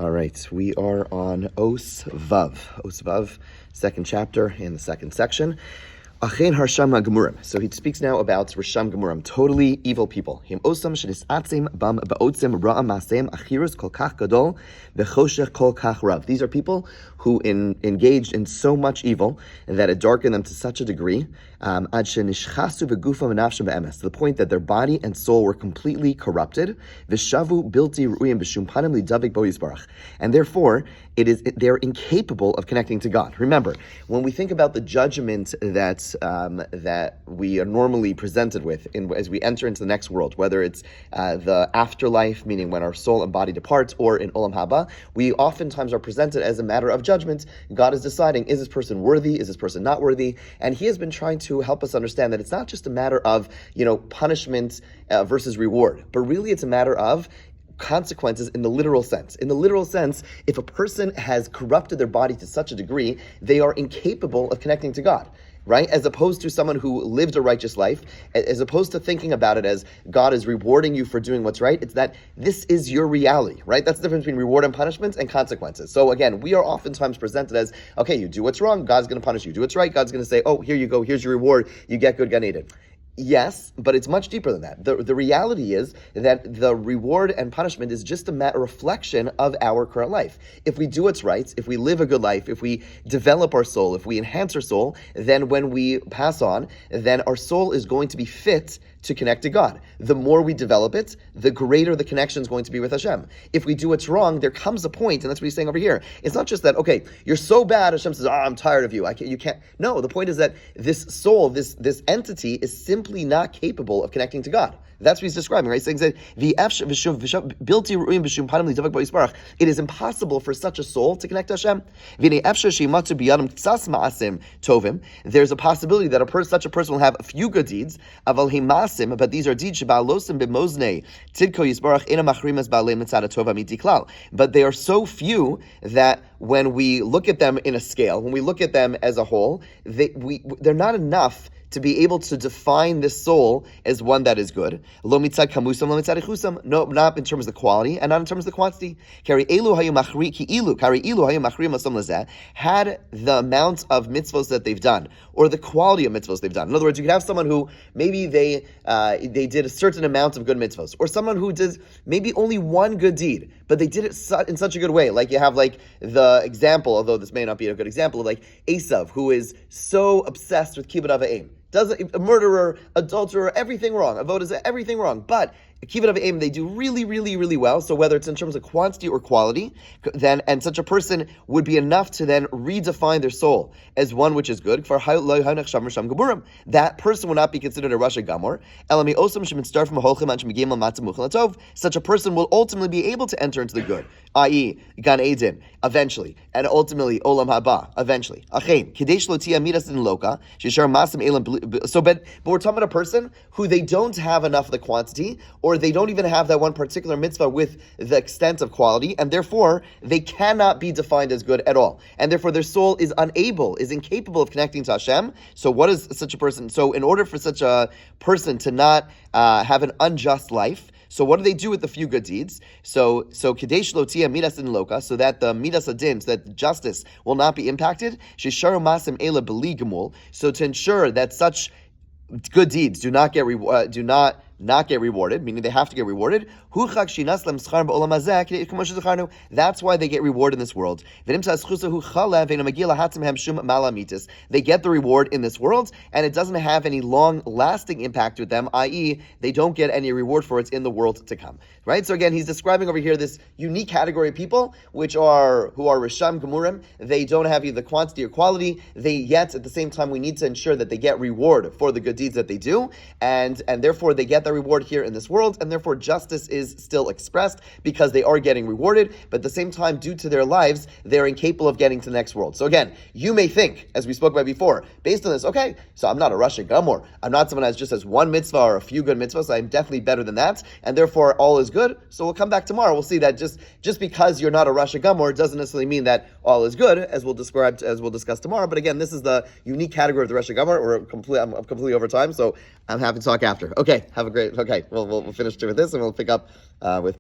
All right, we are on Os Vav, second chapter in the second section. Achen Harsham Gemurim. So he speaks now about Risham Gemurim, totally evil people. Him osam shenisatzim bam baotzim ra'am masem achirus kol kach gadol v'choshech kol kach rav. These are people who engaged in so much evil that it darkened them to such a degree, ad shenishchasu v'gufam v'nafsham be'emes, to the point that their body and soul were completely corrupted. V'shavu bilti ru'im b'shum panim lidavik bo yisbarach, and therefore they're incapable of connecting to God. Remember, when we think about the judgment that we are normally presented with as we enter into the next world, whether it's the afterlife, meaning when our soul and body depart, or in Olam Haba, we oftentimes are presented as a matter of judgment. God is deciding, is this person worthy, is this person not worthy? And he has been trying to help us understand that it's not just a matter of, punishment versus reward, but really it's a matter of consequences in the literal sense. In the literal sense, if a person has corrupted their body to such a degree, they are incapable of connecting to God, right? As opposed to someone who lived a righteous life, as opposed to thinking about it as God is rewarding you for doing what's right, it's that this is your reality, right? That's the difference between reward and punishment and consequences. So again, we are oftentimes presented as, okay, you do what's wrong, God's going to punish you. Do what's right, God's going to say, oh, here you go, here's your reward, you get good, Gan Eden. Yes, but it's much deeper than that. The reality is that the reward and punishment is just a reflection of our current life. If we do what's right, if we live a good life, if we develop our soul, if we enhance our soul, then when we pass on, then our soul is going to be fit to connect to God. The more we develop it, the greater the connection is going to be with Hashem. If we do what's wrong, there comes a point, and that's what he's saying over here. It's not just that, okay, you're so bad, Hashem says, I'm tired of you. You can't. No, the point is that this soul, this entity is simply not capable of connecting to God. That's what he's describing, right? He's saying that it is impossible for such a soul to connect to Hashem. There's a possibility that such a person will have a few good deeds, but these are deeds but they are so few that when we look at them in a scale, when we look at them as a whole, they're not enough to be able to define this soul as one that is good. Lo mitzad kamusam, lo mitzad ichusam. No, not in terms of the quality and not in terms of the quantity. Had the amount of mitzvos that they've done, or the quality of mitzvos they've done. In other words, you could have someone who maybe they did a certain amount of good mitzvos, or someone who did maybe only one good deed, but they did it in such a good way. Like you have the example, although this may not be a good example, of Esav, who is so obsessed with kibbud av v'em. Does a murderer, adulterer, everything wrong. Avodah, everything wrong. But kibbud av v'em, they do really, really, really well. So whether it's in terms of quantity or quality, and such a person would be enough to then redefine their soul as one which is good. That person would not be considered a Rasha Gamor. Such a person will ultimately be able to enter into the good, i.e., Gan Eden, eventually, and ultimately Olam Haba, eventually. But we're talking about a person who they don't have enough of the quantity, or they don't even have that one particular mitzvah with the extent of quality, and therefore they cannot be defined as good at all. And therefore their soul is incapable of connecting to Hashem. So what is such a person? So in order for such a person to not have an unjust life, so what do they do with the few good deeds? So kadesh lo tia midas in loka, so that the midas adin, so that justice will not be impacted. Shisharu masim ela beli gemul, so to ensure that such good deeds do not get rewarded, meaning they have to get rewarded. That's why they get reward in this world. They get the reward in this world, and it doesn't have any long-lasting impact with them, i.e., they don't get any reward for it in the world to come. Right? So again, he's describing over here this unique category of people, who are Risham Gemurim. They don't have either quantity or quality. Yet at the same time, we need to ensure that they get reward for the good deeds that they do, and therefore they get the reward here in this world, and therefore justice is still expressed because they are getting rewarded, but at the same time, due to their lives, they're incapable of getting to the next world. So again, you may think, as we spoke about before, based on this, okay, so I'm not a Rasha Gamor, I'm not someone who just has one mitzvah or a few good mitzvahs, I'm definitely better than that, and therefore all is good. So we'll come back tomorrow, we'll see that just because you're not a Rasha Gamor doesn't necessarily mean that all is good, as we'll discuss tomorrow. But again, this is the unique category of the Rasha Gamor. I'm completely over time, so I'm happy to talk after. Okay, have a great, we'll finish with this, and we'll pick up with